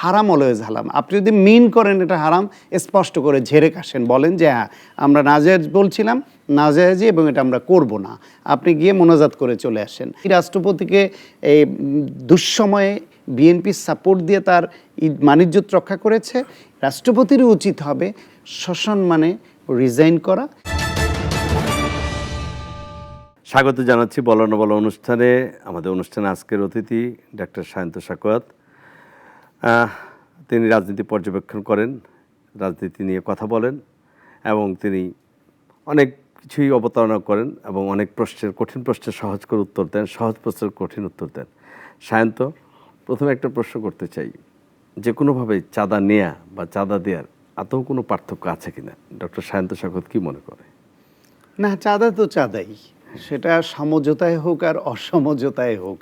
হারাম অলওয়েজ হারাম। আপনি যদি মিন করেন এটা হারাম, স্পষ্ট করে ঝেড়ে কাশেন, বলেন যে হ্যাঁ আমরা নাজায়েজ বলছিলাম, নাজায়েজই, এবং এটা আমরা করব না। আপনি গিয়ে মোনাজাত করে চলে আসেন। রাষ্ট্রপতিকে এই দুঃসময়ে বিএনপি সাপোর্ট দিয়ে তার মানিজ্যত রক্ষা করেছে। রাষ্ট্রপতিরও উচিত হবে সসম্মানে রিজাইন করা। স্বাগত জানাচ্ছি বলো না বলো অনুষ্ঠানে। আমাদের অনুষ্ঠানে আজকের অতিথি ডাক্তার সায়ন্ত সাকোয়াত। তিনি রাজনীতি পর্যবেক্ষণ করেন, রাজনীতি নিয়ে কথা বলেন এবং তিনি অনেক কিছুই অবতারণা করেন এবং অনেক প্রশ্নের, কঠিন প্রশ্নের সহজ করে উত্তর দেন, সহজ প্রশ্নের কঠিন উত্তর দেন। সায়ন্ত, প্রথমে একটা প্রশ্ন করতে চাই, যে কোনোভাবে চাঁদা নেয়া বা চাঁদা দেওয়ার আদৌ কোনো পার্থক্য আছে কিনা? ডক্টর সায়ন্ত সাকোয়াত কি মনে করে? না, চাঁদা তো চাঁদাই, সেটা সমঝোতায় হোক আর অসমঝোতায় হোক।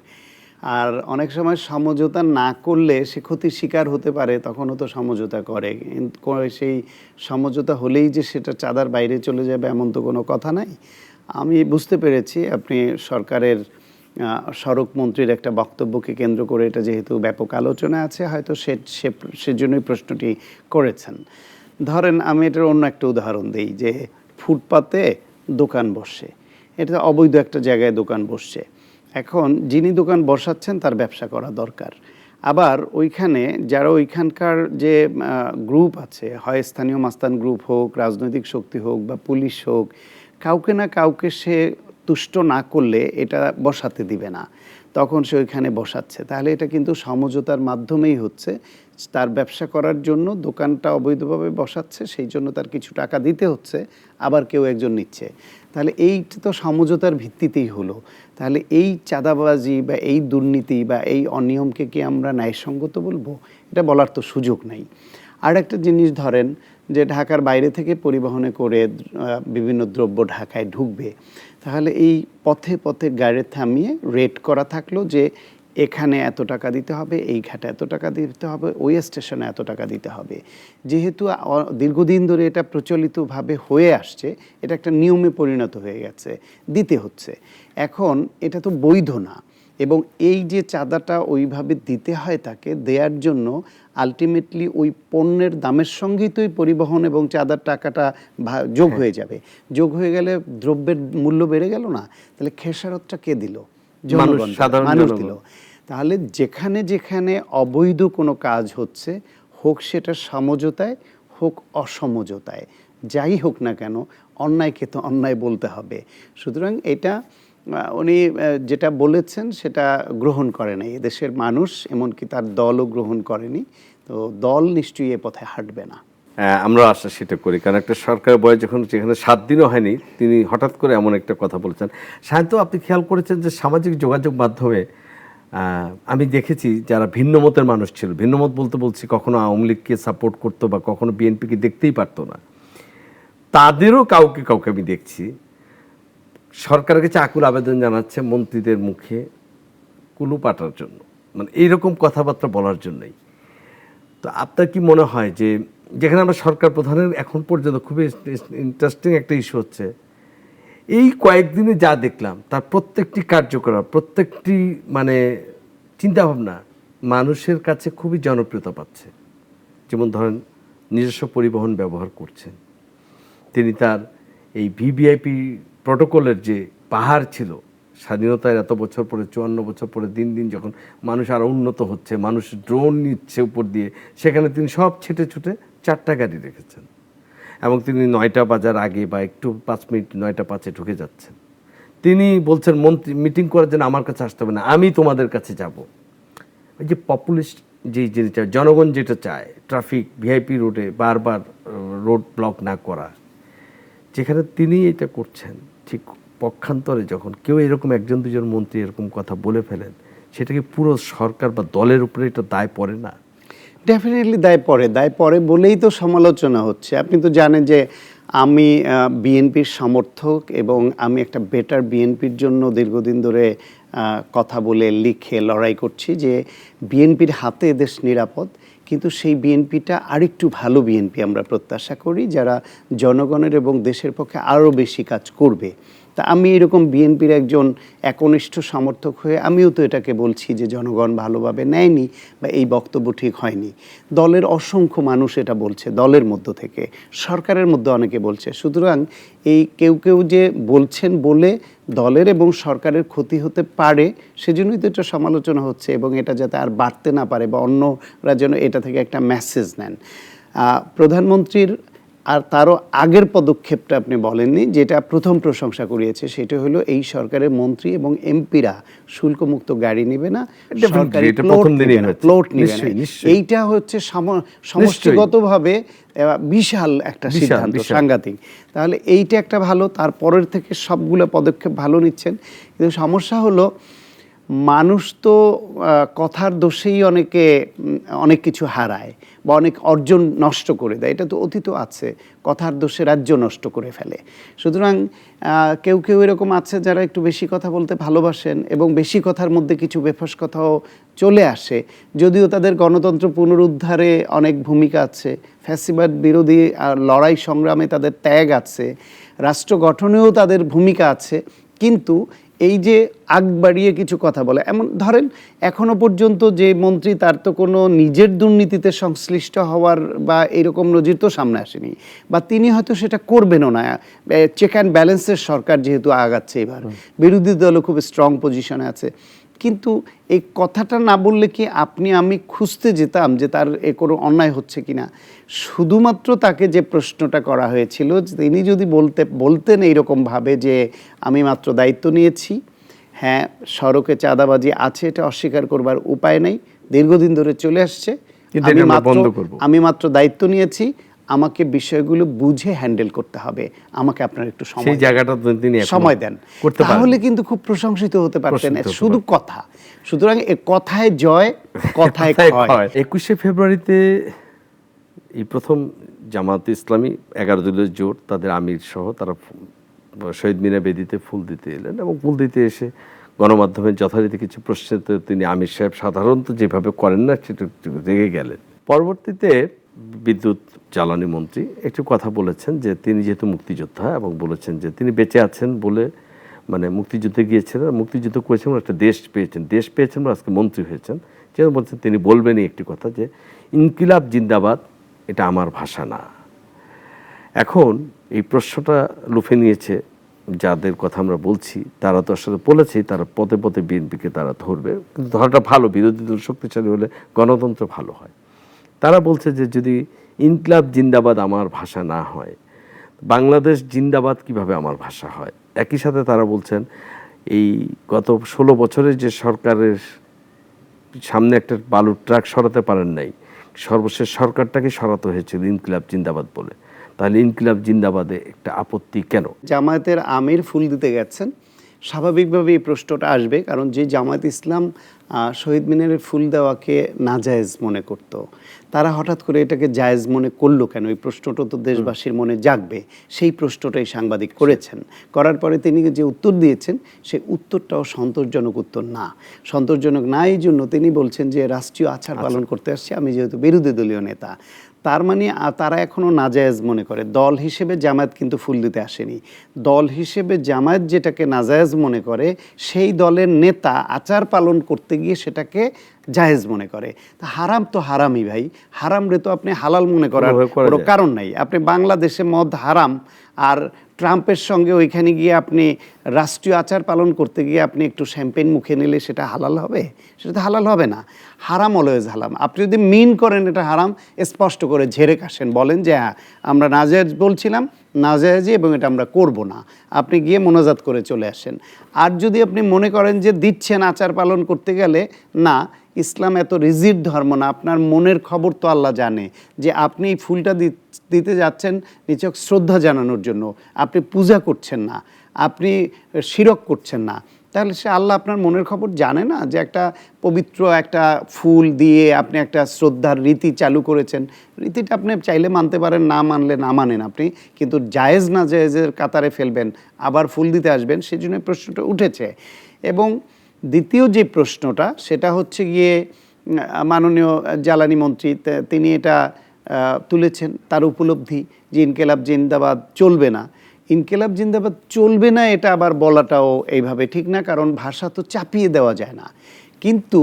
আর অনেক সময় সমঝোতা না করলে সে ক্ষতির শিকার হতে পারে, তখনও তো সমঝোতা করে। সেই সমঝোতা হলেই যে সেটা চাঁদার বাইরে চলে যাবে এমন তো কোনো কথা নাই। আমি বুঝতে পেরেছি আপনি সরকারের সড়ক মন্ত্রীর একটা বক্তব্যকে কেন্দ্র করে এটা যেহেতু ব্যাপক আলোচনা আছে, হয়তো সেজন্যই প্রশ্নটি করেছেন। ধরেন আমি এটার অন্য একটা উদাহরণ দিই, যে ফুটপাতে দোকান বসে, এটা অবৈধ একটা জায়গায় দোকান বসছে। এখন যিনি দোকান বসাচ্ছেন তার ব্যবসা করা দরকার। আবার ওইখানে যারা ওইখানকার যে গ্রুপ আছে, হয় স্থানীয় মাস্তান গ্রুপ হোক, রাজনৈতিক শক্তি হোক বা পুলিশ হোক, কাউকে না কাউকে সে তুষ্ট না করলে এটা বসাতে দিবে না, তখন সে ওইখানে বসাচ্ছে। তাহলে এটা কিন্তু সমঝোতার মাধ্যমেই হচ্ছে। তার ব্যবসা করার জন্য দোকানটা অবৈধভাবে বসাচ্ছে, সেই জন্য তার কিছু টাকা দিতে হচ্ছে, আবার কেউ একজন নিচ্ছে। তাহলে এইটা তো সমঝোতার ভিত্তিতেই হলো। তাহলে এই চাঁদাবাজি বা এই দুর্নীতি বা এই অনিয়মকে কি আমরা ন্যায়সঙ্গত বলবো? এটা বলার তো সুযোগ নাই। আর একটা জিনিস ধরেন যে ঢাকার বাইরে থেকে পরিবহনে করে বিভিন্ন দ্রব্য ঢাকায় ঢুকবে, তাহলে এই পথে পথে গাড়ি থামিয়ে রেট করা থাকলো যে এখানে এত টাকা দিতে হবে, এই ঘাটে এত টাকা দিতে হবে, ওই স্টেশনে এত টাকা দিতে হবে। যেহেতু দীর্ঘদিন ধরে এটা প্রচলিতভাবে হয়ে আসছে, এটা একটা নিয়মে পরিণত হয়ে গেছে, দিতে হচ্ছে। এখন এটা তো বৈধ না, এবং এই যে চাঁদাটা ওইভাবে দিতে হয় তাকে দেওয়ার জন্য আলটিমেটলি ওই পণ্যের দামের সঙ্গেই তো পরিবহন এবং চাঁদার টাকাটা যোগ হয়ে যাবে। যোগ হয়ে গেলে দ্রব্যের মূল্য বেড়ে গেল না? তাহলে খেসারতটা কে দিল? জনগণ, মানুষ দিল। তাহলে যেখানে যেখানে অবৈধ কোনো কাজ হচ্ছে, হোক সেটা সমঝোতায় হোক অসমঝোতায়, যাই হোক না কেন, অন্যায়কে তো অন্যায় বলতে হবে। সুতরাং এটা উনি যেটা বলেছেন সেটা গ্রহণ করে নাই এদেশের মানুষ, এমনকি তার দলও গ্রহণ করেনি। তো দল নিশ্চয়ই এ পথে হাঁটবে না। আমরা আশা সেটা করি, কারণ একটা সরকার বয়স যখন যেখানে 7 দিনও হয়নি, তিনি হঠাৎ করে এমন একটা কথা বলেছেন। সায়ন্ত, আপনি খেয়াল করেছেন যে সামাজিক যোগাযোগ মাধ্যমে আমি দেখেছি যারা ভিন্ন মতের মানুষ ছিল, ভিন্ন মত বলতে বলছি কখনো আওয়ামী লীগকে সাপোর্ট করতো বা কখনো বিএনপিকে দেখতেই পারতো না, তাদেরও কাউকে কাউকে আমি দেখছি সরকারের কাছে আকুল আবেদন জানাচ্ছে মন্ত্রীদের মুখে কুলু পাটার জন্য, মানে এইরকম কথাবার্তা বলার জন্যই। তো আপনার কি মনে হয় যে যেখানে আমরা সরকার প্রধানের এখন পর্যন্ত খুবই ইন্টারেস্টিং একটা ইস্যু হচ্ছে, এই কয়েকদিনে যা দেখলাম তার প্রত্যেকটি কার্যকলাপ, প্রত্যেকটি মানে চিন্তাভাবনা মানুষের কাছে খুবই জনপ্রিয়তা পাচ্ছে। যেমন ধরেন নিজস্ব পরিবহন ব্যবহার করছেন তিনি, তার এই ভিভিআইপি প্রটোকলের যে পাহাড় ছিল স্বাধীনতার এত বছর পরে, 54 বছর পরে, দিন দিন যখন মানুষ আরও উন্নত হচ্ছে, মানুষ ড্রোন নিচ্ছে উপর দিয়ে, সেখানে তিনি সব ছেটে ছুটে 4টা গাড়ি রেখেছেন এবং তিনি 9টা বাজার আগে বা একটু 5 মিনিট 9টা 5-এ ঢুকে যাচ্ছেন। তিনি বলছেন মন্ত্রী মিটিং করার জন্য আমার কাছে আসতে হবে না, আমি তোমাদের কাছে যাব। এই যে পপুলিস্ট যে জিনিসটা জনগণ যেটা চায়, ট্রাফিক ভিআইপি রোডে বারবার রোড ব্লক না করা, যেখানে তিনি এটা করছেন, ঠিক পক্ষান্তরে যখন কেউ এরকম 1-2জন মন্ত্রী এরকম কথা বলে ফেলেন, সেটাকে পুরো সরকার বা দলের উপরে এটা দায় পড়ে না? ডেফিনেটলি দায় পড়ে বলেই তো সমালোচনা হচ্ছে। আপনি তো জানেন যে আমি বিএনপির সমর্থক, এবং আমি একটা বেটার বিএনপির জন্য দীর্ঘদিন ধরে কথা বলে লিখে লড়াই করছি যে বিএনপির হাতে দেশ নিরাপদ। কিন্তু সেই বিএনপিটা আরেকটু ভালো বিএনপি আমরা প্রত্যাশা করি, যারা জনগণের এবং দেশের পক্ষে আরও বেশি কাজ করবে। তা আমি এরকম বিএনপির একজন একনিষ্ঠ সমর্থক হয়ে আমিও তো এটাকে বলছি যে জনগণ ভালোভাবে নেয়নি বা এই বক্তব্য ঠিক হয়নি। দলের অসংখ্য মানুষ এটা বলছে, দলের মধ্য থেকে, সরকারের মধ্যে অনেকে বলছে। সুতরাং এই কেউ কেউ যে বলছেন বলে দলের এবং সরকারের ক্ষতি হতে পারে, সেজন্যই তো এটা সমালোচনা হচ্ছে, এবং এটা যাতে আর বাড়তে না পারে বা অন্যরা যেন এটা থেকে একটা মেসেজ নেন। প্রধানমন্ত্রীর আর তারও আগের পদক্ষেপটা আপনি বলেননি, যেটা প্রথম প্রশংসা করিয়েছে, সেটা হলো এই সরকারের মন্ত্রী এবং এমপিরা শুল্কমুক্ত গাড়ি নেবে না, সরকারি প্লট নেবে না। এইটা হচ্ছে সমষ্টিগতভাবে বিশাল একটা সিদ্ধান্ত, সাংঘাতিক। তাহলে এইটা একটা ভালো, তারপরের থেকে সবগুলো পদক্ষেপ ভালো নিচ্ছেন। কিন্তু সমস্যা হলো মানুষ তো কথার দোষেই অনেক কিছু হারায় বা অনেক অর্জন নষ্ট করে দেয়। এটা তো অতীত আছে, কথার দোষে রাজ্য নষ্ট করে ফেলে। সুতরাং কেউ কেউ এরকম আছে যারা একটু বেশি কথা বলতে ভালোবাসেন এবং বেশি কথার মধ্যে কিছু বেফাঁস কথাও চলে আসে, যদিও তাদের গণতন্ত্র পুনরুদ্ধারে অনেক ভূমিকা আছে, ফ্যাসিবাদ বিরোধী লড়াই সংগ্রামে তাদের ত্যাগ আছে, রাষ্ট্র গঠনেও তাদের ভূমিকা আছে। কিন্তু এই যে আগ বাড়িয়ে কিছু কথা বলে, এমন ধরেন এখনো পর্যন্ত যে মন্ত্রী, তার তো কোনো নিজের দুর্নীতিতে সংশ্লিষ্ট হওয়ার বা এরকম নজির তো সামনে আসেনি, বা তিনি হয়তো সেটা করবেনও না। চেক অ্যান্ড ব্যালেন্সের সরকার যেহেতু আগাচ্ছে, এবার বিরোধী দলও খুব স্ট্রং পজিশনে আছে। কিন্তু এই কথাটা না বললে কি আপনি আমি খুঁজতে যেতাম যে তার কোনো অন্যায় হচ্ছে কিনা? শুধুমাত্র তাকে যে প্রশ্নটা করা হয়েছিল, তিনি যদি বলতেন এইরকমভাবে যে আমি মাত্র দায়িত্ব নিয়েছি, হ্যাঁ সড়কে চাঁদাবাজি আছে, এটা অস্বীকার করবার উপায় নেই, দীর্ঘদিন ধরে চলে আসছে, আমি মাত্র দায়িত্ব নিয়েছি, আমাকে বিষয়গুলো বুঝে হ্যান্ডেল করতে হবে, আমাকে আপনার একটু সময় দেন, তাহলে কিন্তু খুব প্রশংসিত হতে পারতেন। শুধু কথা, সুতরাং কথায় জয়, কথায় ক্ষয়। 21শে ফেব্রুয়ারিতে এই প্রথম জামায়াতে ইসলামী 11 দলীয় জোট তাদের আমির সহ তারা শহীদ মিনার বেদিতে ফুল দিতে এলেন, এবং ফুল দিতে এসে গণমাধ্যমের যথারীতি কিছু প্রশ্নে তো তিনি আমির সাহেব সাধারণত যেভাবে করেন না সেটা রেগে গেলেন। পরবর্তীতে বিদ্যুৎ জ্বালানি মন্ত্রী একটু কথা বলেছেন যে তিনি যেহেতু মুক্তিযোদ্ধা, এবং বলেছেন যে তিনি বেঁচে আছেন বলে, মানে মুক্তিযুদ্ধে গিয়েছিলেন, মুক্তিযুদ্ধ করেছেন, একটা দেশ পেয়েছেন বা আজকে মন্ত্রী হয়েছেন, যেন বলছেন তিনি বলবেনই একটি কথা যে ইনকিলাব জিন্দাবাদ এটা আমার ভাষা না। এখন এই প্রশ্নটা লুফে নিয়েছে যাদের কথা আমরা বলছি, তারা তো আসলে বলেছেই তারা পদে পদে বিএনপিকে তারা ধরবে, কিন্তু ধরাটা ভালো, বিরোধী দল শক্তিশালী হলে গণতন্ত্র ভালো হয়। তারা বলছে যে যদি ইনকিলাব জিন্দাবাদ আমার ভাষা না হয়, বাংলাদেশ জিন্দাবাদ কিভাবে আমার ভাষা হয়? একই সাথে তারা বলছেন এই গত 16 বছরের যে সরকারের সামনে একটা বালুর ট্রাক সরাতে পারেন নাই, সর্বশেষ সরকারটাকে সরাতে হয়েছিল ইনকিলাব জিন্দাবাদ বলে, তাহলে ইনকিলাব জিন্দাবাদে একটা আপত্তি কেন? জামায়াতের আমির ফুল দিতে গেছেন, স্বাভাবিকভাবে এই প্রশ্নটা আসবে, কারণ যে জামায়াত ইসলাম শহীদ মিনারে ফুল দেওয়াকে নাজায়েজ মনে করত, তারা হঠাৎ করে এটাকে জায়েজ মনে করলো কেন? এই প্রশ্নটা তো দেশবাসীর মনে জাগবে। সেই প্রশ্নটাই সাংবাদিক করেছেন, করার পরে তিনি যে উত্তর দিয়েছেন সেই উত্তরটাও সন্তোষজনক উত্তর না। সন্তোষজনক না এই জন্য তিনি বলছেন যে রাষ্ট্রীয় আচার পালন করতে আসছে, আমি যেহেতু বিরোধী দলীয় নেতা। তার মানে তারা এখনও নাজায়েজ মনে করে। দল হিসেবে জামায়াত কিন্তু ফুল দিতে আসেনি, দল হিসেবে জামায়াত যেটাকে নাজায়েজ মনে করে, সেই দলের নেতা আচার পালন করতে গিয়ে সেটাকে জায়েজ মনে করে। তা হারাম তো হারামই ভাই, হারাম রে তো আপনি হালাল মনে করার কোনো কারণ নাই। আপনি বাংলাদেশে মদ হারাম, আর ট্রাম্পের সঙ্গে ওইখানে গিয়ে আপনি রাষ্ট্রীয় আচার পালন করতে গিয়ে আপনি একটু শ্যাম্পেন মুখে নিলে সেটা হালাল হবে? সেটা তো হালাল হবে না। হারাম অলওয়েজ হারাম। আপনি যদি মিন করেন এটা হারাম, স্পষ্ট করে ঝেড়ে কাশেন, বলেন যে হ্যাঁ আমরা নাজায়েজ বলছিলাম, নাজায়েজই, এবং এটা আমরা করব না, আপনি গিয়ে মোনাজাত করে চলে আসেন। আর যদি আপনি মনে করেন যে দিচ্ছেন আচার পালন করতে গেলে, না, ইসলাম এত রিজিড ধর্ম না, আপনার মনের খবর তো আল্লাহ জানে যে আপনি এই ফুলটা দিতে যাচ্ছেন নিছক শ্রদ্ধা জানানোর জন্য, আপনি পূজা করছেন না, আপনি শিরক করছেন না, তাহলে সে আল্লাহ আপনার মনের খবর জানে না যে একটা পবিত্র একটা ফুল দিয়ে আপনি একটা শ্রদ্ধার রীতি চালু করেছেন। রীতিটা আপনি চাইলে মানতে পারেন, না মানলে না মানেন আপনি, কিন্তু জায়েজ না জায়েজের কাতারে ফেলবেন, আবার ফুল দিতে আসবেন, সেই জন্য প্রশ্নটা উঠেছে। এবং দ্বিতীয় যে প্রশ্নটা সেটা হচ্ছে গিয়ে মাননীয় জ্বালানি মন্ত্রী তিনি এটা তুলেছেন, তার উপলব্ধি যে ইনকিলাব জিন্দাবাদ চলবে না, ইনকিলাব জিন্দাবাদ চলবে না এটা আবার বলাটাও এইভাবে ঠিক না, কারণ ভাষা তো চাপিয়ে দেওয়া যায় না। কিন্তু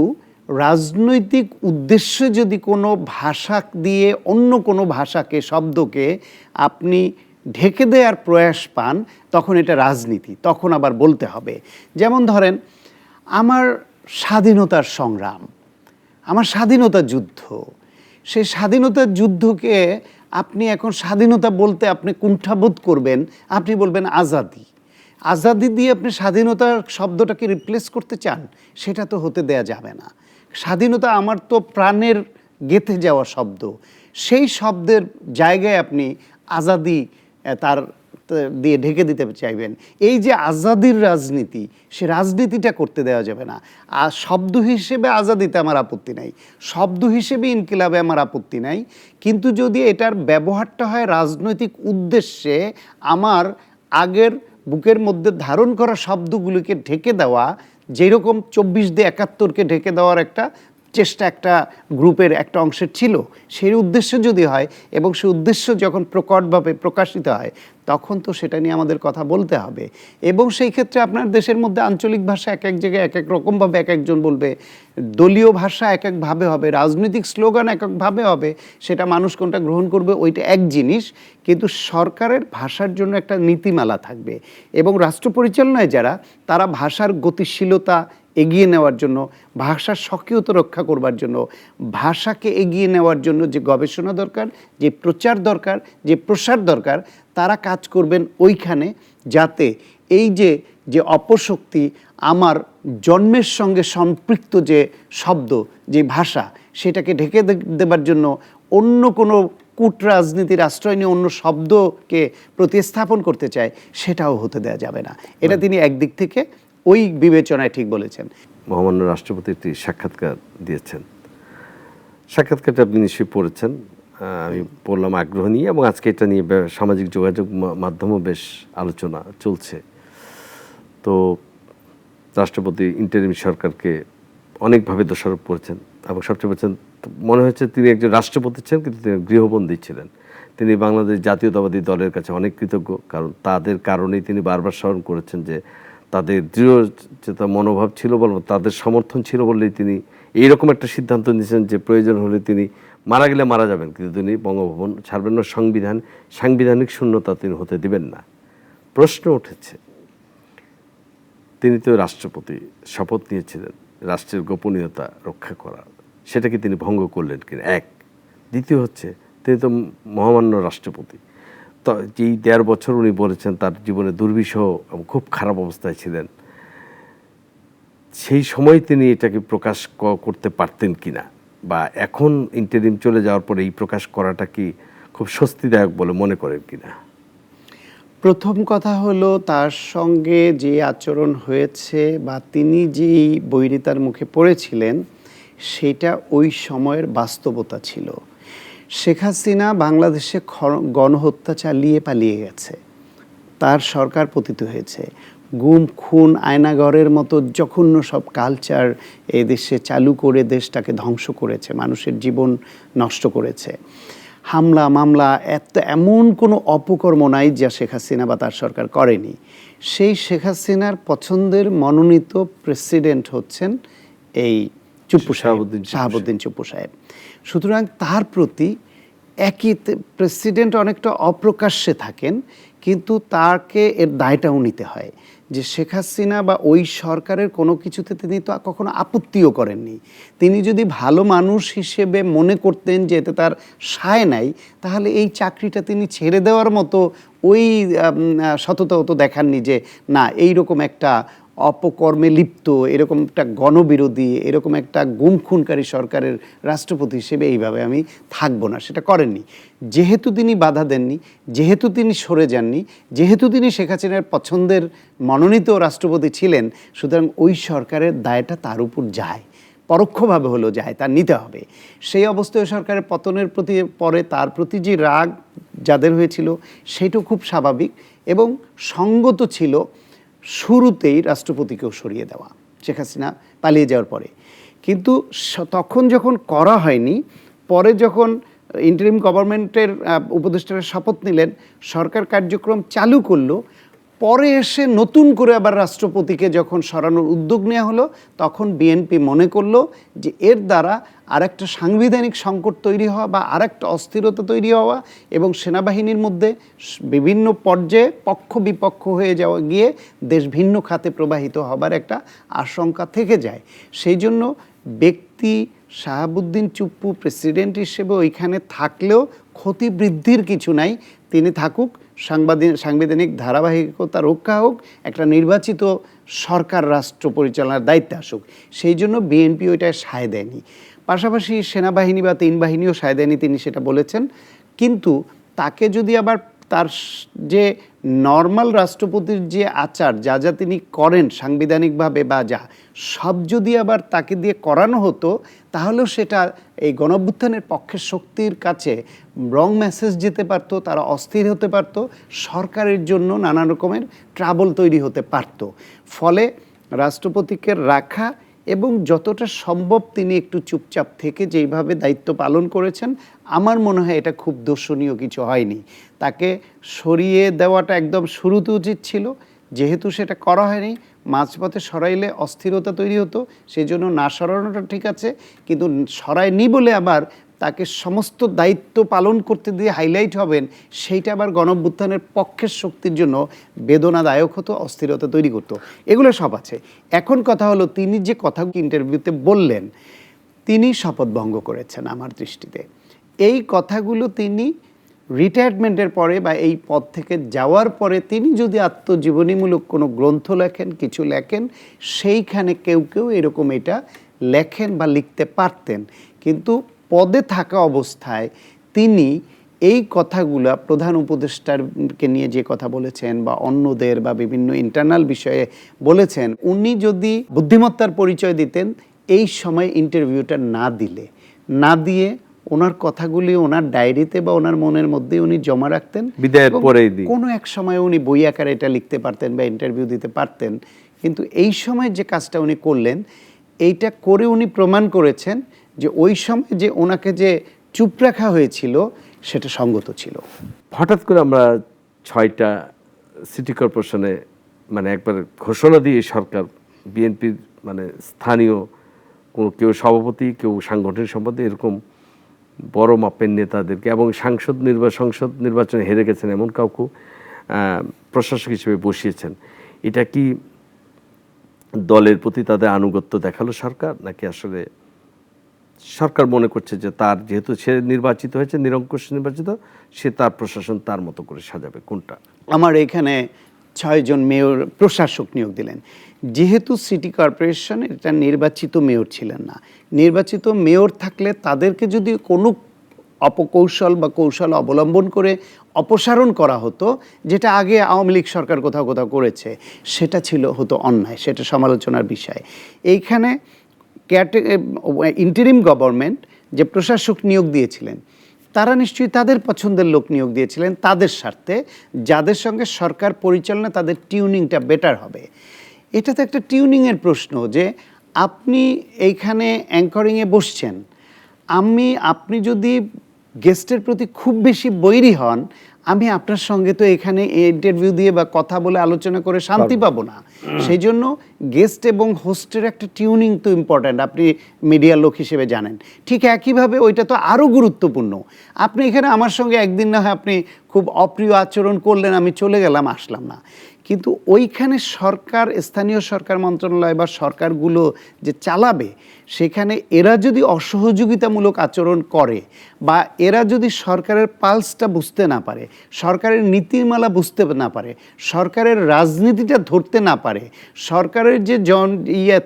রাজনৈতিক উদ্দেশ্যে যদি কোনো ভাষা দিয়ে অন্য কোনো ভাষাকে, শব্দকে আপনি ঢেকে দেওয়ার প্রয়াস পান, তখন এটা রাজনীতি, তখন আবার বলতে হবে। যেমন ধরেন আমার স্বাধীনতার সংগ্রাম, আমার স্বাধীনতা যুদ্ধ, সেই স্বাধীনতার যুদ্ধকে আপনি এখন স্বাধীনতা বলতে আপনি কুণ্ঠাবোধ করবেন, আপনি বলবেন আজাদি। আজাদি দিয়ে আপনি স্বাধীনতার শব্দটাকে রিপ্লেস করতে চান, সেটা তো হতে দেয়া যাবে না। স্বাধীনতা আমার তো প্রাণের গেঁথে যাওয়া শব্দ, সেই শব্দের জায়গায় আপনি আজাদি তার দিয়ে ঢেকে দিতে চাইবেন। এই যে আজাদির রাজনীতি, সে রাজনীতিটা করতে দেওয়া যাবে না। আর শব্দ হিসেবে আজাদিতে আমার আপত্তি নাই, শব্দ হিসেবে ইনকিলাবে আমার আপত্তি নাই, কিন্তু যদি এটার ব্যবহারটা হয় রাজনৈতিক উদ্দেশ্যে, আমার আগের বুকের মধ্যে ধারণ করা শব্দগুলিকে ঢেকে দেওয়া, যেরকম 24/71-কে ঢেকে দেওয়ার একটা চেষ্টা একটা গ্রুপের একটা অংশের ছিল, সেই উদ্দেশ্য যদি হয় এবং সেই উদ্দেশ্য যখন প্রকটভাবে প্রকাশিত হয়, তখন তো সেটা নিয়ে আমাদের কথা বলতে হবে। এবং সেই ক্ষেত্রে আপনার দেশের মধ্যে আঞ্চলিক ভাষা এক এক জায়গায় এক এক রকমভাবে এক একজন বলবে, দলীয় ভাষা এক একভাবে হবে, রাজনৈতিক স্লোগান এক একভাবে হবে, সেটা মানুষ কোনটা গ্রহণ করবে ওইটা এক জিনিস। কিন্তু সরকারের ভাষার জন্য একটা নীতিমালা থাকবে, এবং রাষ্ট্র পরিচালনায় যারা, তারা ভাষার গতিশীলতা এগিয়ে নেওয়ার জন্য, ভাষার স্বকীয়তা রক্ষা করবার জন্য, ভাষাকে এগিয়ে নেওয়ার জন্য যে গবেষণা দরকার, যে প্রচার দরকার, যে প্রসার দরকার, তারা কাজ করবেন ওইখানে, যাতে এই যে অপশক্তি, আমার জন্মের সঙ্গে সম্পৃক্ত যে শব্দ, যে ভাষা, সেটাকে ঢেকে দেবার জন্য অন্য কোনো কূটরাজনীতির আশ্রয় নিয়ে অন্য শব্দকে প্রতিস্থাপন করতে চায়, সেটাও হতে দেওয়া যাবে না। এটা তিনি একদিক থেকে ওই বিবেচনায় ঠিক বলেছেন। মহামান্য রাষ্ট্রপতি একটি সাক্ষাৎকার দিয়েছেন, সাক্ষাৎকারটা আপনি নিশ্চয়ই পড়েছেন। আমি পড়লাম আগ্রহ নিয়ে, এবং আজকে এটা নিয়ে সামাজিক যোগাযোগ মাধ্যমেও বেশ আলোচনা চলছে। তো রাষ্ট্রপতি ইন্টারিম সরকারকে অনেকভাবে দোষারোপ করেছেন, এবং সবচেয়ে বলছেন মনে হচ্ছে তিনি একজন রাষ্ট্রপতি ছিলেন, কিন্তু তিনি গৃহবন্দী ছিলেন। তিনি বাংলাদেশ জাতীয়তাবাদী দলের কাছে অনেক কৃতজ্ঞ, কারণ তাদের কারণেই তিনি বারবার স্মরণ করেছেন যে তাদের দৃঢ় চেতা মনোভাব ছিল, বলব তাদের সমর্থন ছিল বললেই তিনি এইরকম একটা সিদ্ধান্ত নিয়েছেন যে প্রয়োজন হলে তিনি মারা গেলে মারা যাবেন, কিন্তু তিনি বঙ্গভবন ছাড়বেন না, সাংবিধানিক শূন্যতা তিনি হতে দিবেন না। প্রশ্ন উঠেছে, তিনি তো রাষ্ট্রপতি, শপথ নিয়েছিলেন রাষ্ট্রের গোপনীয়তা রক্ষা করার, সেটা কি তিনি ভঙ্গ করলেন কিনা, এক। দ্বিতীয় হচ্ছে, তিনি তো মহামান্য রাষ্ট্রপতি, তো যেই 1.5 বছর উনি বলেছেন তার জীবনে দুর্বিষহ এবং খুব খারাপ অবস্থায় ছিলেন, সেই সময় তিনি এটাকে প্রকাশ করতে পারতেন কিনা, বা এখন ইন্টারিম চলে যাওয়ার পরে এই প্রকাশ করাটা কি খুব স্বস্তিদায়ক বলে মনে করেন কিনা? প্রথম কথা হলো, তার সঙ্গে যে আচরণ হয়েছে বা তিনি যেই বৈরিতার মুখে পড়েছিলেন, সেটা ওই সময়ের বাস্তবতা ছিল। শেখ হাসিনা বাংলাদেশে গণহত্যা চালিয়ে পালিয়ে গেছে, তার সরকার পতিত হয়েছে, গুম খুন আয়নাঘরের মতো জঘন্য সব কালচার এই দেশে চালু করে দেশটাকে ধ্বংস করেছে, মানুষের জীবন নষ্ট করেছে। হামলা মামলা এমন কোনো অপকর্ম নাই যা শেখ হাসিনা বা তার সরকার করেনি। সেই শেখ হাসিনার পছন্দের মনোনীত প্রেসিডেন্ট হচ্ছেন এই শাহাবুদ্দিন চুপ্পু সাহেব। সুতরাং তার প্রতি একই প্রেসিডেন্ট অনেকটা অপ্রকাশ্যে থাকেন, কিন্তু তাকে এর দায়টাও নিতে হয় যে শেখ হাসিনা বা ওই সরকারের কোনো কিছুতে তিনি তো কখনো আপত্তিও করেননি। তিনি যদি ভালো মানুষ হিসেবে মনে করতেন যে এতে তার সায় নাই, তাহলে এই চাকরিটা তিনি ছেড়ে দেওয়ার মতো ওই সততাও তো দেখাননি যে না, এইরকম একটা অপকর্মে লিপ্ত, এরকম একটা গণবিরোধী, এরকম একটা গুম খুনকারী সরকারের রাষ্ট্রপতি হিসেবে এইভাবে আমি থাকবো না, সেটা করেননি। যেহেতু তিনি বাধা দেননি, যেহেতু তিনি সরে যাননি, যেহেতু তিনি শেখ হাসিনার পছন্দের মনোনীত রাষ্ট্রপতি ছিলেন, সুতরাং ওই সরকারের দায়টা তার উপর যায়, পরোক্ষভাবে হলেও যায়, তার নিতে হবে। সেই অবস্থায় সরকারের পতনের পরে তার প্রতি যে রাগ যাদের হয়েছিল, সেটাও খুব স্বাভাবিক এবং সঙ্গত ছিল শুরুতেই রাষ্ট্রপতিকেও সরিয়ে দেওয়া, শেখ হাসিনা পালিয়ে যাওয়ার পরে। কিন্তু তখন যখন করা হয়নি, পরে যখন ইন্টারিম গভর্নমেন্টের উপদেষ্টারা শপথ নিলেন, সরকার কার্যক্রম চালু করলো, পরে এসে নতুন করে আবার রাষ্ট্রপতিকে যখন সরানোর উদ্যোগ নেওয়া হলো, তখন বিএনপি মনে করলো যে এর দ্বারা আরেকটা সাংবিধানিক সংকট তৈরি হওয়া বা আরেকটা অস্থিরতা তৈরি হওয়া এবং সেনাবাহিনীর মধ্যে বিভিন্ন পর্যায়ে পক্ষ বিপক্ষ হয়ে যাওয়া গিয়ে দেশ ভিন্ন খাতে প্রবাহিত হবার একটা আশঙ্কা থেকে যায়। সেই জন্য ব্যক্তি শাহাবুদ্দিন চুপ্পু প্রেসিডেন্ট হিসেবে ওইখানে থাকলেও ক্ষতি বৃদ্ধির কিছু নাই, তিনি থাকুক, সাংবিধানিক ধারাবাহিকতা রক্ষা হোক, একটা নির্বাচিত সরকার রাষ্ট্র পরিচালনার দায়িত্বে আসুক। সেই জন্য বিএনপি ওইটায় সায় দেয়নি। পাশাপাশি সেনাবাহিনী বা তিন বাহিনীও সায় দেয়নি, তিনি সেটা বলেছেন। কিন্তু তাকে যদি আবার তার যে নর্মাল রাষ্ট্রপতির যে আচার যা যা তিনি করেন সাংবিধানিকভাবে বা যা সব যদি আবার তাকে দিয়ে করানো হতো, তাহলেও সেটা এই গণঅভ্যুত্থানের পক্ষের শক্তির কাছে রং মেসেজ যেতে পারতো, তারা অস্থির হতে পারতো, সরকারের জন্য নানা রকমের ট্রাবল তৈরি হতে পারতো। ফলে রাষ্ট্রপতিকে রাখা এবং যতটা সম্ভব তিনি একটু চুপচাপ থেকে যেইভাবে দায়িত্ব পালন করেছেন, আমার মনে হয় এটা খুব দর্শনীয় কিছু হয়নি। তাকে সরিয়ে দেওয়াটা একদম শুরুতে উচিত ছিল, যেহেতু সেটা করা হয়নি, মাঝপথে সরাইলে অস্থিরতা তৈরি হতো, সেই জন্য না সরানোটা ঠিক আছে। কিন্তু সরায়নি বলে আবার তাকে সমস্ত দায়িত্ব পালন করতে দিয়ে হাইলাইট হবেন, সেইটা আবার গণঅভ্যুত্থানের পক্ষের শক্তির জন্য বেদনাদায়ক হতো, অস্থিরতা তৈরি করতো। এগুলো সব আছে। এখন কথা হলো, তিনি যে কথাগুলো ইন্টারভিউতে বললেন, তিনি শপথ ভঙ্গ করেছেন আমার দৃষ্টিতে। এই কথাগুলো তিনি রিটায়ারমেন্টের পরে বা এই পদ থেকে যাওয়ার পরে তিনি যদি আত্মজীবনীমূলক কোনো গ্রন্থ লেখেন, কিছু লেখেন, সেইখানে কেউ কেউ এরকম এটা লেখেন বা লিখতে পারতেন। কিন্তু পদে থাকা অবস্থায় তিনি এই কথাগুলা প্রধান উপদেষ্টারকে নিয়ে যে কথা বলেছেন বা অন্যদের বা বিভিন্ন ইন্টারনাল বিষয়ে বলেছেন, উনি যদি বুদ্ধিমত্তার পরিচয় দিতেন, এই সময় ইন্টারভিউটা না দিয়ে ওনার কথাগুলি ওনার ডায়েরিতে বা ওনার মনের মধ্যে উনি জমা রাখতেন, বিদায়ের পরেই কোনো এক সময় উনি বই আকারে এটা লিখতে পারতেন বা ইন্টারভিউ দিতে পারতেন। কিন্তু এই সময় যে কাজটা উনি করলেন, এইটা করে উনি প্রমাণ করেছেন যে ওই সময় যে ওনাকে যে চুপ রাখা হয়েছিল সেটা সঙ্গত ছিল। হঠাৎ করে আমরা 6টা সিটি কর্পোরেশনে মানে একবার ঘোষণা দিয়ে সরকার, বিএনপির মানে স্থানীয় কেউ সভাপতি, কেউ সাংগঠনিক সম্পাদক, এরকম বড় মাপের নেতাদেরকে এবং সংসদ নির্বাচনে হেরে গেছেন এমন কাউকে প্রশাসক হিসেবে বসিয়েছেন। এটা কি দলের প্রতি তাদের আনুগত্য দেখালো সরকার, নাকি আসলে সরকার মনে করছে যে তার যেহেতু সে নির্বাচিত হয়েছে, নিরঙ্কুশ নির্বাচিত, সে তার প্রশাসন তার মতো করে সাজাবে? কোনটা? আমার এখানে 6 জন মেয়র প্রশাসক নিয়োগ দিলেন। যেহেতু সিটি কর্পোরেশন এটা নির্বাচিত মেয়র ছিলেন না, নির্বাচিত মেয়র থাকলে তাদেরকে যদি কোনো অপকৌশল বা কৌশল অবলম্বন করে অপসারণ করা হতো, যেটা আগে আওয়ামী লীগ সরকার কোথাও কোথাও করেছে, সেটা হতো অন্যায়, সেটা সমালোচনার বিষয়। এইখানে ইন্টারিম গভর্নমেন্ট যে প্রশাসক নিয়োগ দিয়েছিলেন, তারা নিশ্চয়ই তাদের পছন্দের লোক নিয়োগ দিয়েছিলেন, তাদের স্বার্থে, যাদের সঙ্গে সরকার পরিচালনা তাদের টিউনিংটা বেটার হবে। এটা তো একটা টিউনিংয়ের প্রশ্ন যে আপনি এইখানে অ্যাঙ্করিংয়ে বসছেন, আপনি যদি গেস্টের প্রতি খুব বেশি বৈরী হন, আমি আপনার সঙ্গে তো এখানে ইন্টারভিউ দিয়ে বা কথা বলে আলোচনা করে শান্তি পাবো না। সেই জন্য গেস্ট এবং হোস্টের একটা টিউনিং তো ইম্পর্ট্যান্ট, আপনি মিডিয়ার লোক হিসেবে জানেন। ঠিক একইভাবে ওইটা তো আরও গুরুত্বপূর্ণ। আপনি এখানে আমার সঙ্গে একদিন না হয় আপনি খুব অপ্রিয় আচরণ করলেন, আমি চলে গেলাম, আসলাম না, কিন্তু ওইখানে সরকার, স্থানীয় সরকার মন্ত্রণালয় বা সরকারগুলো যে চালাবে, সেখানে এরা যদি অসহযোগিতামূলক আচরণ করে বা এরা যদি সরকারের পালসটা বুঝতে না পারে, সরকারের নীতিমালা বুঝতে না পারে, সরকারের রাজনীতিটা ধরতে না পারে, সরকারের যে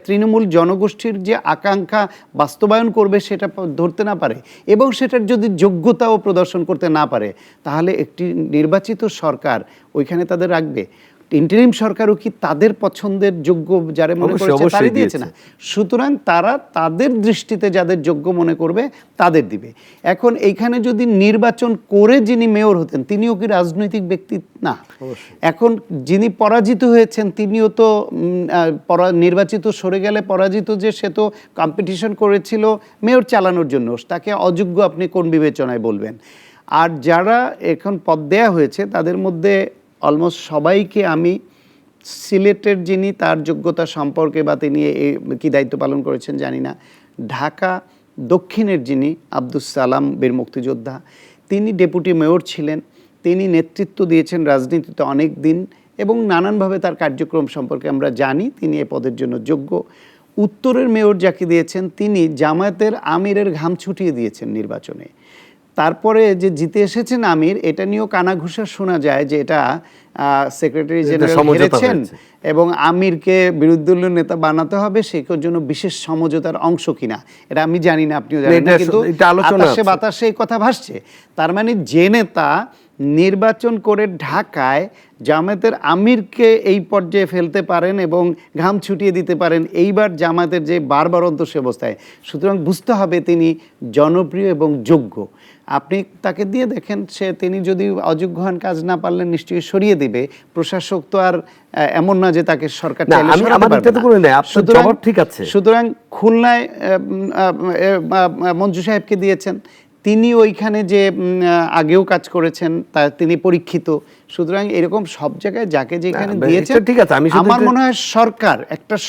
তৃণমূল জনগোষ্ঠীর যে আকাঙ্ক্ষা বাস্তবায়ন করবে সেটা ধরতে না পারে এবং সেটার যদি যোগ্যতাও প্রদর্শন করতে না পারে, তাহলে একটি নির্বাচিত সরকার ওইখানে তাদের রাখবে? ইন্টারিম সরকারও কি তাদের পছন্দের যোগ্য যারা মনে অবশ্যই, করেছে অবশ্যই তারই দিয়েছে দিয়েছে। না? সুতরাং তারা তাদের দৃষ্টিতে যাদের যোগ্য মনে করবে তাদের দিবে। এখন এইখানে যদি নির্বাচন করে যিনি মেয়র হতেন তিনিও কি রাজনৈতিক ব্যক্তি না? এখন যিনি পরাজিত হয়েছেন তিনিও তো নির্বাচিত সরে গেলে পরাজিত যে সে তো কম্পিটিশন করেছিল মেয়র চালানোর জন্য, তাকে অযোগ্য আপনি কোন বিবেচনায় বলবেন? আর যারা এখন পদ দেয়া হয়েছে তাদের মধ্যে অলমোস্ট সবাইকে আমি সিলেটের যিনি তার যোগ্যতা সম্পর্কে বা তিনি কি দায়িত্ব পালন করেছেন জানি না, ঢাকা দক্ষিণের যিনি আব্দুস সালাম বীর মুক্তিযোদ্ধা তিনি ডেপুটি মেয়র ছিলেন, তিনি নেতৃত্ব দিয়েছেন রাজনীতিতে অনেক দিন এবং নানানভাবে তার কার্যক্রম সম্পর্কে আমরা জানি, তিনি এ পদের জন্য যোগ্য। উত্তরের মেয়র যাকে দিয়েছেন তিনি জামায়াতের আমিরের ঘাম ছুটিয়ে দিয়েছেন নির্বাচনে। তারপরে যে জিতে এসেছেন আমির, এটা নিয়েও কানাঘুষা শোনা যায় যে এটা সেক্রেটারি জেনারেল হেরেছেন এবং আমিরকে বিরোধী দলীয় নেতা বানাতে হবে, সেটার জন্য বিশেষ সমঝোতার অংশ কিনা এটা আমি জানি না, আপনিও জানেন না, কিন্তু আকাশে বাতাসে এই কথা ভাসছে। তার মানে যে নেতা নির্বাচন করে ঢাকায় জামায়াতের আমিরকে এই পর্যায়ে ফেলতে পারেন এবং ঘাম ছুটিয়ে দিতে পারেন, এইবার জামায়াতের যে বারবারন্ত সে অবস্থায়, সুতরাং বুঝতে হবে তিনি জনপ্রিয় এবং যোগ্য। আপনি তাকে দিয়ে দেখেন, তিনি যদি অযোগ্য হন, কাজ না পারলে নিশ্চয়ই সরিয়ে দিবে। প্রশাসক তো আর এমন না যে তাকে সরকার চাইলে সরাতে পারবে না। সুতরাং খুলনায় মঞ্জু সাহেবকে দিয়েছেন, তিনি ওইখানে যে আগেও কাজ করেছেন, তিনি পরীক্ষিত। সুতরাং এরকম সব জায়গায় যাকে যেখানে দিয়েছেন, ঠিক আছে, আমার মনে হয়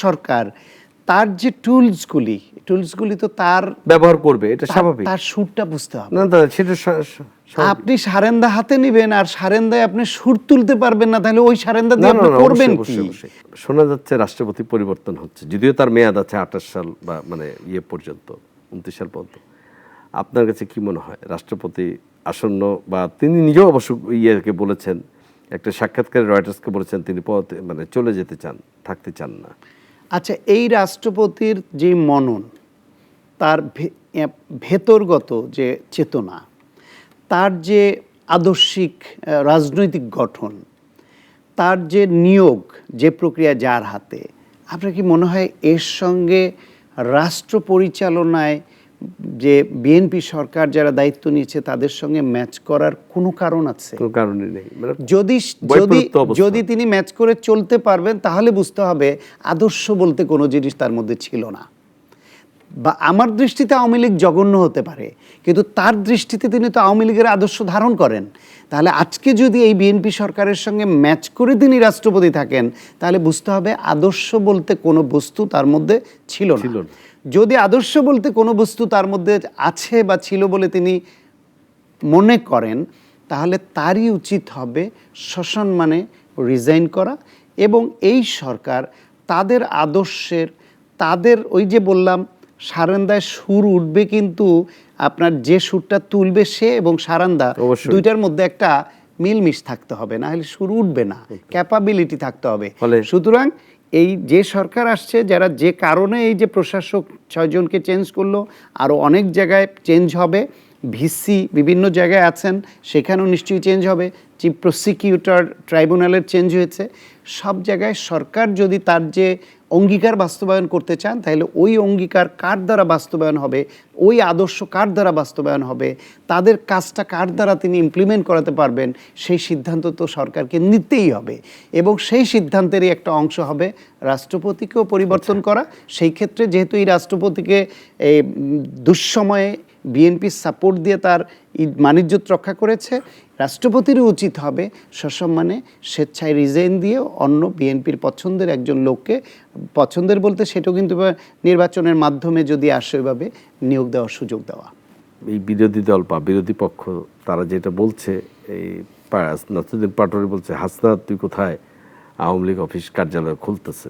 সরকার তার যে টুলসগুলি তো তার ব্যবহার করবে, এটা স্বাভাবিক। তার সুরটা বুঝতে হবে। না, সেটা আপনি সারেন্দা হাতে নেবেন আর সারেন্দায় আপনি সুর তুলতে পারবেন না, তাহলে ওই সারেন্দা দিয়ে আপনি করবেন কি? শোনা যাচ্ছে রাষ্ট্রপতি পরিবর্তন হচ্ছে, যদিও তার মেয়াদ আছে 28 সাল বা মানে পর্যন্ত 29 সাল পর্যন্ত। আপনার কাছে কি মনে হয় রাষ্ট্রপতি আসন্ন, বা তিনি নিজেও অবশ্য বলেছেন, একটা সাক্ষাৎকারে রয়টার্সকে বলেছেন তিনি মানে চলে যেতে চান, থাকতে চান না। আচ্ছা, এই রাষ্ট্রপতির যে মনন, তার ভেতরগত যে চেতনা, তার যে আদর্শিক রাজনৈতিক গঠন, তার যে নিয়োগ, যে প্রক্রিয়া যার হাতে, আপনার কি মনে হয় এর সঙ্গে রাষ্ট্র পরিচালনায় যে বিএনপি সরকার যারা দায়িত্ব নিয়েছে তাদের সঙ্গে ম্যাচ করার কোনো কারণ আছে? কোনো কারণই নেই। যদি তিনি ম্যাচ করে চলতে পারবেন তাহলে বুঝতে হবে আদর্শ বলতে কোনো জিনিস তার মধ্যে ছিল না। বা আমার দৃষ্টিতে আওয়ামী লীগ জঘন্য হতে পারে, কিন্তু তার দৃষ্টিতে তিনি তো আওয়ামী লীগের আদর্শ ধারণ করেন। তাহলে আজকে যদি এই বিএনপি সরকারের সঙ্গে ম্যাচ করে তিনি রাষ্ট্রপতি থাকেন, তাহলে বুঝতে হবে আদর্শ বলতে কোনো বস্তু তার মধ্যে ছিল না। যদি আদর্শ বলতে কোনো বস্তু তার মধ্যে আছে বা ছিল বলে তিনি মনে করেন, তাহলে তারই উচিত হবে সসম্মানে রিজাইন করা এবং এই সরকার তাদের আদর্শের, তাদের ওই যে বললাম সারেন্দায় সুর উঠবে, কিন্তু আপনার যে সুরটা তুলবে সে এবং সারেন্দা দুইটার মধ্যে একটা মিলমিশ থাকতে হবে, না হলে সুর উঠবে না, ক্যাপাবিলিটি থাকতে হবে। সুতরাং এই যে সরকার আসছে, যারা যে কারণে এই যে প্রশাসক 6 জনকে চেঞ্জ করলো, আরও অনেক জায়গায় চেঞ্জ হবে, ভিসি বিভিন্ন জায়গায় আছেন সেখানেও নিশ্চয়ই চেঞ্জ হবে, চিফ প্রসিকিউটর ট্রাইব্যুনালের চেঞ্জ হয়েছে, সব জায়গায় সরকার যদি তার যে অঙ্গীকার বাস্তবায়ন করতে চান, তাহলে ওই অঙ্গীকার কার দ্বারা বাস্তবায়ন হবে, ওই আদর্শ কার দ্বারা বাস্তবায়ন হবে, তাদের কাজটা কার দ্বারা তিনি ইমপ্লিমেন্ট করাতে পারবেন, সেই সিদ্ধান্ত তো সরকারকে নিতেই হবে এবং সেই সিদ্ধান্তেরই একটা অংশ হবে রাষ্ট্রপতিকেও পরিবর্তন করা। সেই ক্ষেত্রে যেহেতু এই রাষ্ট্রপতিকে এই দুঃসময়ে বিএনপি সাপোর্ট দিয়ে তার মানিজ্যত রক্ষা করেছে, রাষ্ট্রপতিরও উচিত হবে সসম্মানে স্বেচ্ছায় রিজাইন দিয়ে অন্য বিএনপির পছন্দের একজন লোককে, পছন্দের বলতে সেটাও কিন্তু নির্বাচনের মাধ্যমে যদি আসে ওইভাবে নিয়োগ দেওয়ার সুযোগ দেওয়া। এই বিরোধী দল বা বিরোধী পক্ষ তারা যেটা বলছে, এই নাসিরুদ্দিন পাটোয়ারি বলছে, হাসনাত তুই কোথায়, আওয়ামী লীগ অফিস কার্যালয় খুলতেছে,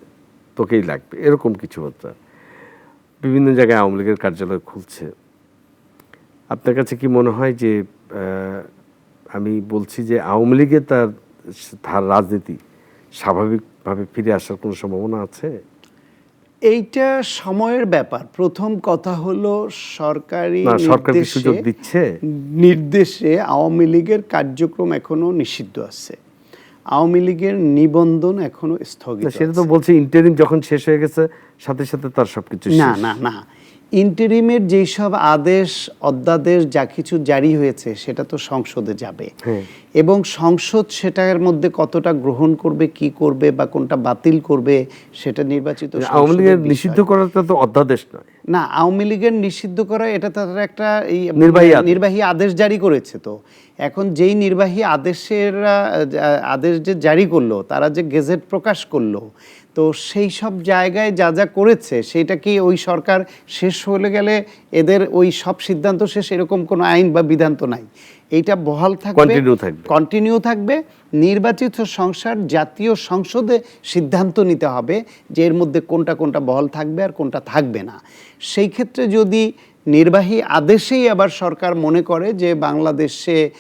তোকেই লাগবে, এরকম কিছু হচ্ছে। বিভিন্ন জায়গায় আওয়ামী লীগের কার্যালয় খুলছে। আপনার কাছে কি মনে হয় যে আমি বলছি যে আওয়ামী লীগের তার রাজনীতি স্বাভাবিকভাবে ফিরে আসার কোনো সম্ভাবনা আছে? এইটা সময়ের ব্যাপার। প্রথম কথা হলো সরকারি সুযোগ দিচ্ছে, নির্দেশে আওয়ামী লীগের কার্যক্রম এখনো নিষিদ্ধ আছে। আওয়ামী লীগের নিবন্ধন এখনো স্থগিত সেটা তো বলছে ইন্টারিম যখন শেষ হয়ে গেছে সাথে সাথে তার সবকিছু না না না ইন্টারিমের যেই সব আদেশ অধ্যাদেশ যা কিছু জারি হয়েছে সেটা তো সংসদে যাবে এবং সংসদ সেটার মধ্যে কতটা গ্রহণ করবে কি করবে বা কোনটা বাতিল করবে সেটা নির্বাচিত আওয়ামী লীগের নিষিদ্ধ করাটা তো অধ্যাদেশ নয় না আওয়ামী লীগের নিষিদ্ধ করা এটা তাদের একটা এই নির্বাহী আদেশ জারি করেছে তো এখন যেই নির্বাহী আদেশ যে জারি করলো তারা যে গেজেট প্রকাশ করলো তো সেই সব জায়গায় যা যা করেছে সেটা কি ওই সরকার শেষ হয়ে গেলে এদের ওই সব সিদ্ধান্ত শেষ এরকম কোনো আইন বা বিধান তো নাই এইটা বহাল থাকবে কন্টিনিউ থাকবে নির্বাচিত সংসদ জাতীয় সংসদে সিদ্ধান্ত নিতে হবে যে এর মধ্যে কোনটা কোনটা বহাল থাকবে আর কোনটা থাকবে না সেই ক্ষেত্রে যদি নির্বাহী আদেশেই আবার সরকার মনে করে যে বাংলাদেশে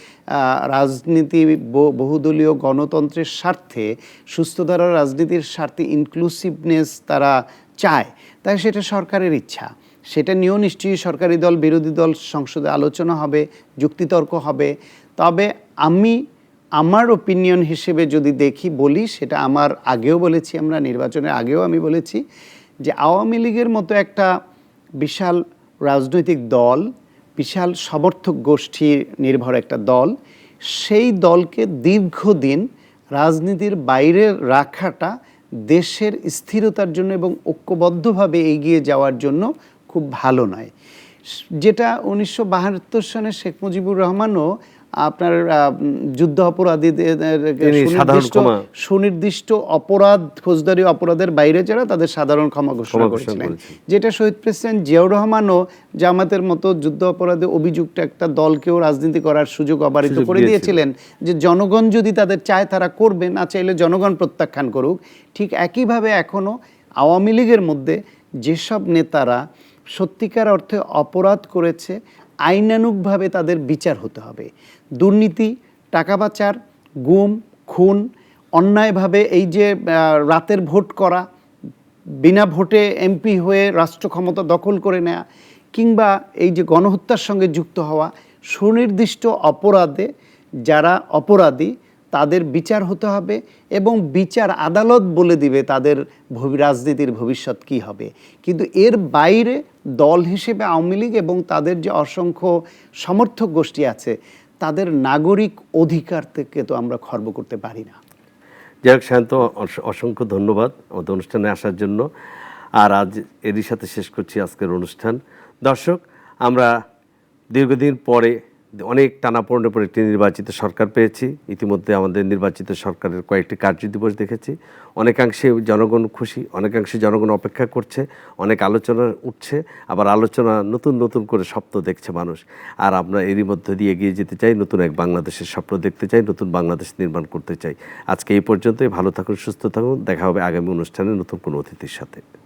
রাজনীতি বহুদলীয় গণতন্ত্রের স্বার্থে সুস্থধারা রাজনীতির স্বার্থে ইনক্লুসিভনেস তারা চায় তাই সেটা সরকারের ইচ্ছা সেটা নিয়েও নিশ্চয়ই সরকারি দল বিরোধী দল সংসদে আলোচনা হবে যুক্তিতর্ক হবে তবে আমার ওপিনিয়ন হিসেবে যদি বলি সেটা আমার আগেও বলেছি আমরা নির্বাচনের আগেও আমি বলেছি যে আওয়ামী লীগের মতো একটা বিশাল রাজনৈতিক দল বিশাল সমর্থক গোষ্ঠী নির্ভর একটা দল সেই দলকে দীর্ঘদিন রাজনীতির বাইরে রাখাটা দেশের স্থিরতার জন্য এবং ঐক্যবদ্ধভাবে এগিয়ে যাওয়ার জন্য খুব ভালো নয় যেটা 1972 সনে শেখ মুজিবুর রহমানও আপনার যুদ্ধ অপরাধীদের সুনির্দিষ্ট অপরাধ ফৌজদারি অপরাধের বাইরে যারা তাদের সাধারণ ক্ষমা ঘোষণা করেছিলেন যেটা শহীদ প্রেসিডেন্ট জিয়াউর রহমানও জামাতের মতো যুদ্ধ অপরাধে অভিযুক্ত একটা দলকেও রাজনীতি করার সুযোগ অবারিত করে দিয়েছিলেন যে জনগণ যদি তাদের চায় তারা করবে না চাইলে জনগণ প্রত্যাখ্যান করুক ঠিক একইভাবে এখনও আওয়ামী লীগের মধ্যে যেসব নেতারা সত্যিকার অর্থে অপরাধ করেছে আইনানুগভাবে তাদের বিচার হতে হবে দুর্নীতি টাকা পাচার গুম খুন অন্যায়ভাবে এই যে রাতের ভোট করা বিনা ভোটে এমপি হয়ে রাষ্ট্র ক্ষমতা দখল করে নেওয়া কিংবা এই যে গণহত্যার সঙ্গে যুক্ত হওয়া সুনির্দিষ্ট অপরাধে যারা অপরাধী তাদের বিচার হতে হবে এবং বিচার আদালত বলে দিবে তাদের রাজনীতির ভবিষ্যৎ কি হবে কিন্তু এর বাইরে দল হিসেবে আওয়ামী লীগ এবং তাদের যে অসংখ্য সমর্থক গোষ্ঠী আছে তাদের নাগরিক অধিকার থেকে তো আমরা খর্ব করতে পারি না। যাই হোক শান্ত অসংখ্য ধন্যবাদ আমাদের অনুষ্ঠানে আসার জন্য আর আজ এরই সাথে শেষ করছি আজকের অনুষ্ঠান দর্শক আমরা দীর্ঘদিন পরে অনেক টানাপোড়েনের পর একটি নির্বাচিত সরকার পেয়েছি ইতিমধ্যে আমাদের নির্বাচিত সরকারের কয়েকটি কার্যদিবস দেখেছি অনেকাংশে জনগণ খুশি অনেকাংশে জনগণ অপেক্ষা করছে অনেক আলোচনা উঠছে আবার আলোচনা নতুন নতুন করে স্বপ্ন দেখছে মানুষ আর আমরা এরই মধ্যে দিয়ে এগিয়ে যেতে চাই নতুন এক বাংলাদেশের স্বপ্ন দেখতে চাই নতুন বাংলাদেশ নির্মাণ করতে চাই আজকে এই পর্যন্তই ভালো থাকুন সুস্থ থাকুন দেখা হবে আগামী অনুষ্ঠানে নতুন কোনো অতিথির সাথে।